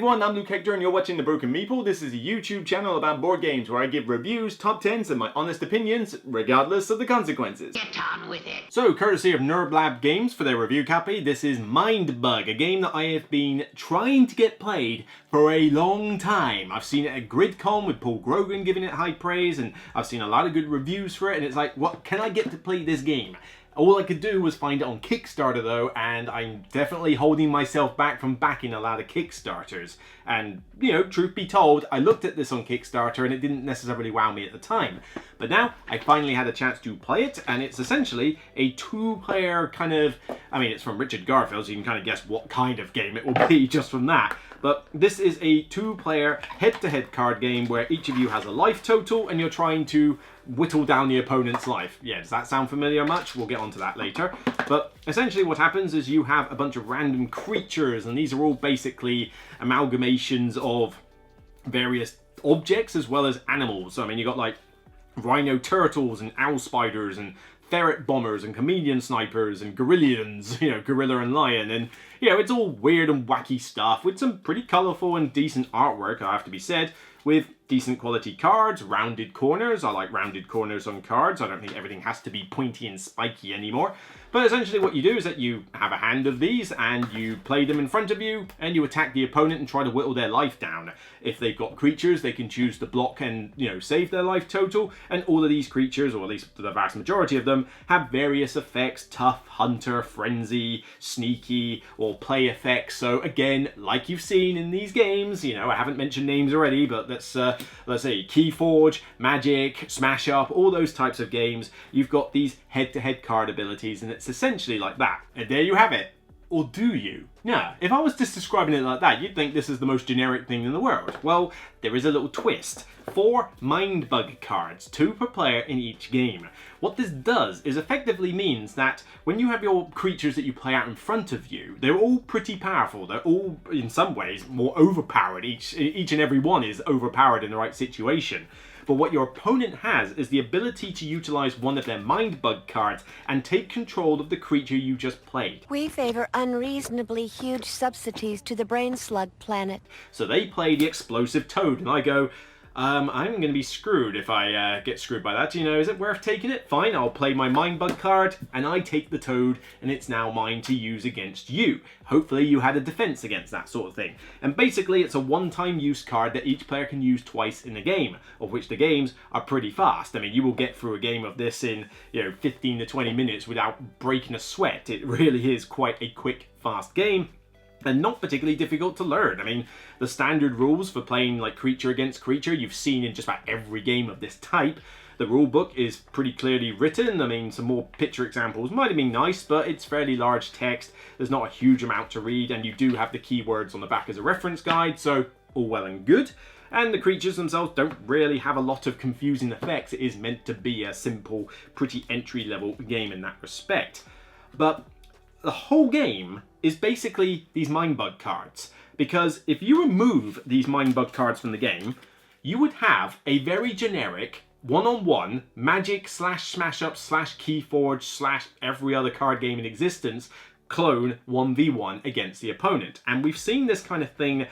everyone, I'm Luke Hector and you're watching The Broken Meeple. This is a YouTube channel about board games where I give reviews, top 10s and my honest opinions, regardless of the consequences. Get on with it. So, courtesy of NerdLab Games for their review copy, this is Mindbug, a game that I have been trying to get played for a long time. I've seen it at GridCon with Paul Grogan giving it high praise, and I've seen a lot of good reviews for it, and it's like, what can I get to play this game? All I could do was find it on Kickstarter though, and I'm definitely holding myself back from backing a lot of Kickstarters. And, you know, truth be told, I looked at this on Kickstarter and it didn't necessarily wow me at the time. But now, I finally had a chance to play it, and it's essentially a two-player kind of... I mean, it's from Richard Garfield, so you can kind of guess what kind of game it will be just from that. But this is a two-player head-to-head card game where each of you has a life total and you're trying to whittle down the opponent's life. Yeah, does that sound familiar much? We'll get onto that later. But essentially what happens is you have a bunch of random creatures, and these are all basically amalgamations of various objects as well as animals. So, I mean, you got like rhino turtles and owl spiders and ferret bombers and chameleon snipers and gorillions, you know, gorilla and lion, and you know, it's all weird and wacky stuff with some pretty colourful and decent artwork, I have to be said, with decent quality cards, rounded corners. I like rounded corners on cards. I don't think everything has to be pointy and spiky anymore. But essentially what you do is that you have a hand of these and you play them in front of you and you attack the opponent and try to whittle their life down. If they've got creatures, they can choose to block and, you know, save their life total. And all of these creatures, or at least the vast majority of them, have various effects: tough, hunter, frenzy, sneaky, or play effects. So again, like you've seen in these games, you know, I haven't mentioned names already, but let's say Keyforge, Magic, Smash Up, all those types of games, you've got these head-to-head card abilities, and it's essentially like that. And there you have it. Or do you? Now, if I was just describing it like that, you'd think this is the most generic thing in the world. Well, there is a little twist. 4 Mindbug cards, 2 per player in each game. What this does is effectively means that when you have your creatures that you play out in front of you, they're all pretty powerful. They're all, in some ways, more overpowered. Each and every one is overpowered in the right situation. But what your opponent has is the ability to utilize one of their Mindbug cards and take control of the creature you just played. We favor unreasonably huge subsidies to the brain slug planet. So they play the explosive toad, and I go, I'm going to be screwed if I get screwed by that. You know, is it worth taking it? Fine, I'll play my Mindbug card, and I take the toad, and it's now mine to use against you. Hopefully you had a defense against that sort of thing. And basically it's a one-time use card that each player can use twice in a game, of which the games are pretty fast. I mean, you will get through a game of this in, you know, 15 to 20 minutes without breaking a sweat. It really is quite a quick, fast game. And not particularly difficult to learn. I mean, the standard rules for playing like creature against creature you've seen in just about every game of this type. The rule book is pretty clearly written. I mean, some more picture examples might have been nice, but it's fairly large text. There's not a huge amount to read, and you do have the keywords on the back as a reference guide, so all well and good. And the creatures themselves don't really have a lot of confusing effects. It is meant to be a simple, pretty entry-level game in that respect. But the whole game is basically these Mindbug cards, because if you remove these Mindbug cards from the game, you would have a very generic one-on-one Magic / Smash Up / Keyforge / every other card game in existence clone 1v1 against the opponent. And we've seen this kind of thing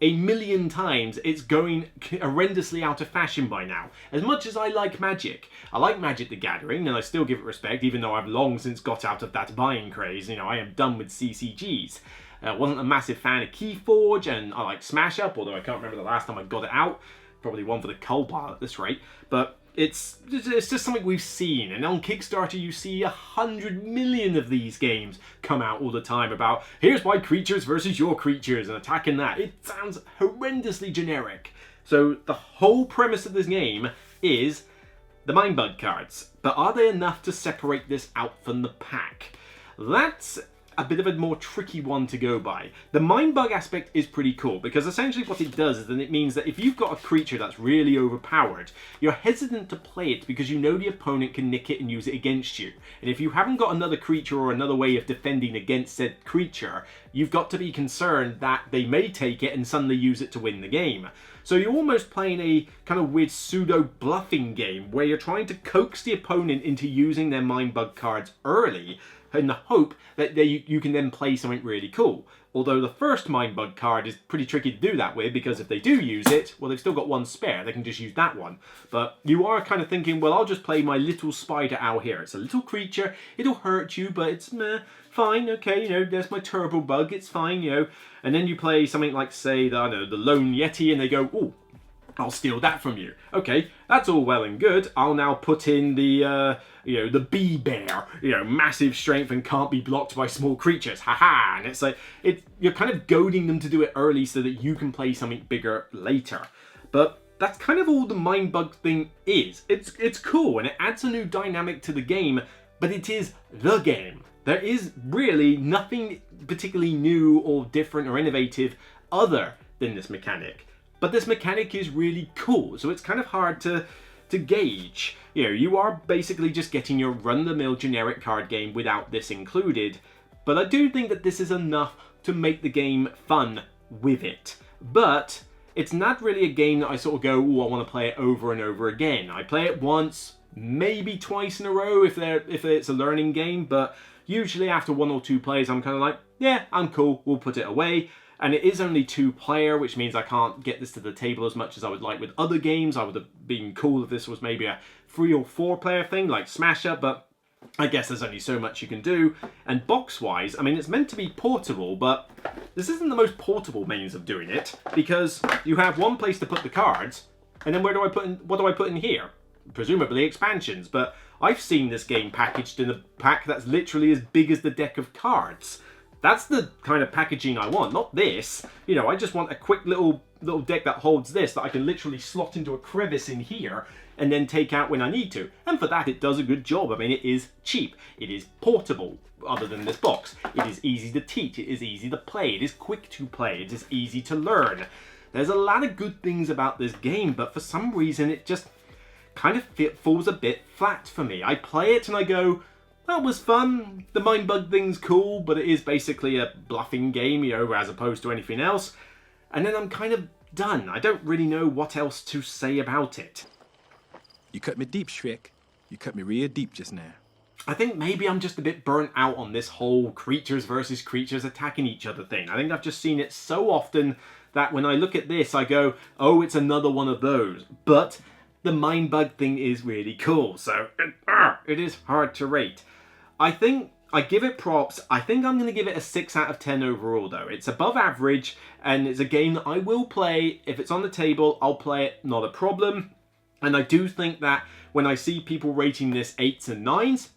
a million times. It's going horrendously out of fashion by now. As much as I like Magic the Gathering, and I still give it respect, even though I've long since got out of that buying craze. You know, I am done with CCGs. Wasn't a massive fan of Keyforge, and I like Smash Up, although I can't remember the last time I got it out. Probably one for the coal pile at this rate. But it's just something we've seen, and on Kickstarter you see 100 million of these games come out all the time about, here's my creatures versus your creatures and attacking that. It sounds horrendously generic. So the whole premise of this game is the Mindbug cards, but are they enough to separate this out from the pack? That's a bit of a more tricky one to go by. The Mindbug aspect is pretty cool, because essentially what it does is that it means that if you've got a creature that's really overpowered, you're hesitant to play it because you know the opponent can nick it and use it against you. And if you haven't got another creature or another way of defending against said creature, you've got to be concerned that they may take it and suddenly use it to win the game. So you're almost playing a kind of weird pseudo-bluffing game where you're trying to coax the opponent into using their Mindbug cards early in the hope that you can then play something really cool. Although the first Mindbug card is pretty tricky to do that with, because if they do use it, well, they've still got one spare. They can just use that one. But you are kind of thinking, well, I'll just play my little spider owl here. It's a little creature. It'll hurt you, but it's fine. Okay, you know, there's my turbo bug. It's fine, you know. And then you play something like, say, I don't know, the Lone Yeti, and they go, oh, I'll steal that from you. Okay, that's all well and good. I'll now put in the, the bee bear, massive strength and can't be blocked by small creatures. Haha! And it's like, you're kind of goading them to do it early so that you can play something bigger later. But that's kind of all the Mindbug thing is. It's cool and it adds a new dynamic to the game, but it is the game. There is really nothing particularly new or different or innovative other than this mechanic. But this mechanic is really cool, so it's kind of hard to gauge. You are basically just getting your run-of-the-mill generic card game without this included. But I do think that this is enough to make the game fun with it. But it's not really a game that I sort of go, oh, I want to play it over and over again. I play it once, maybe twice in a row if it's a learning game, but usually after 1 or 2 plays, I'm kind of like, yeah, I'm cool, we'll put it away. And it is only 2-player, which means I can't get this to the table as much as I would like with other games. I would have been cool if this was maybe a 3 or 4-player thing, like Smash Up, but I guess there's only so much you can do. And box-wise, I mean, it's meant to be portable, but this isn't the most portable means of doing it, because you have one place to put the cards, and then what do I put in here? Presumably expansions, but I've seen this game packaged in a pack that's literally as big as the deck of cards. That's the kind of packaging I want, not this. I just want a quick little deck that holds this that I can literally slot into a crevice in here and then take out when I need to. And for that, it does a good job. I mean, it is cheap. It is portable, other than this box. It is easy to teach. It is easy to play. It is quick to play. It is easy to learn. There's a lot of good things about this game, but for some reason, it just kind of falls a bit flat for me. I play it and I go, that was fun. The Mindbug thing's cool, but it is basically a bluffing game, as opposed to anything else. And then I'm kind of done. I don't really know what else to say about it. You cut me deep, Shrek. You cut me real deep just now. I think maybe I'm just a bit burnt out on this whole creatures versus creatures attacking each other thing. I think I've just seen it so often that when I look at this, I go, oh, it's another one of those. But the Mindbug thing is really cool, so it is hard to rate. I think I give it props. I think I'm going to give it a 6 out of 10 overall, though. It's above average, and it's a game that I will play. If it's on the table, I'll play it, not a problem. And I do think that when I see people rating this 8s and 9s,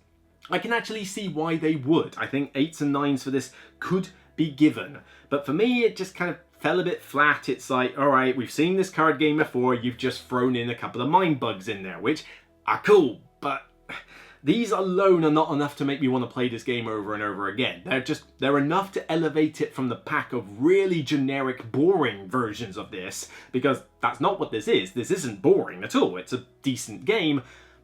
I can actually see why they would. I think 8s and 9s for this could be given. But for me, it just kind of fell a bit flat. It's like, all right, we've seen this card game before. You've just thrown in a couple of Mindbugs in there, which are cool, but these alone are not enough to make me want to play this game over and over again. They're enough to elevate it from the pack of really generic, boring versions of this, because that's not what this is. This isn't boring at all. It's a decent game,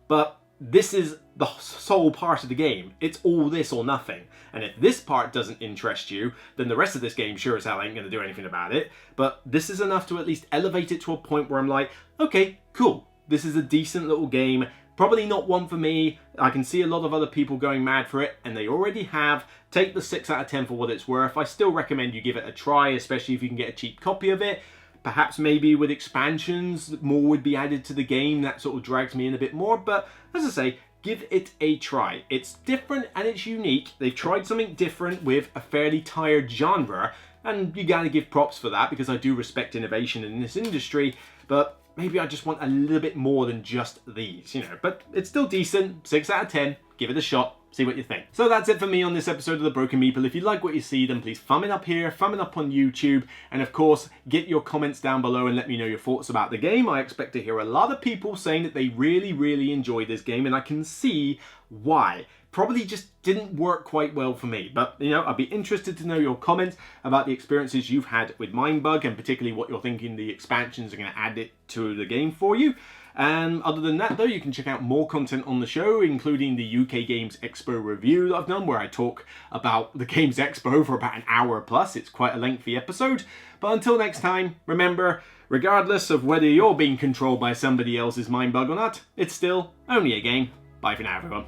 but this is the sole part of the game. It's all this or nothing. And if this part doesn't interest you, then the rest of this game sure as hell ain't going to do anything about it. But this is enough to at least elevate it to a point where I'm like, okay, cool. This is a decent little game. Probably not one for me. I can see a lot of other people going mad for it, and they already have. Take the 6 out of 10 for what it's worth. I still recommend you give it a try, especially if you can get a cheap copy of it. Perhaps maybe with expansions, more would be added to the game. That sort of drags me in a bit more. But as I say, give it a try. It's different and it's unique. They've tried something different with a fairly tired genre. And you gotta give props for that, because I do respect innovation in this industry. But maybe I just want a little bit more than just these, But it's still decent. 6 out of 10. Give it a shot. See what you think. So that's it for me on this episode of The Broken Meeple. If you like what you see, then please thumb it up here, thumb it up on YouTube, and of course, get your comments down below and let me know your thoughts about the game. I expect to hear a lot of people saying that they really, really enjoy this game, and I can see why. Probably just didn't work quite well for me, but I'd be interested to know your comments about the experiences you've had with Mindbug, and particularly what you're thinking the expansions are going to add it to the game for you. And other than that, though, you can check out more content on the show, including the UK Games Expo review that I've done, where I talk about the Games Expo for about an hour plus. It's quite a lengthy episode. But until next time, remember, regardless of whether you're being controlled by somebody else's Mindbug or not, it's still only a game. Bye for now, everyone.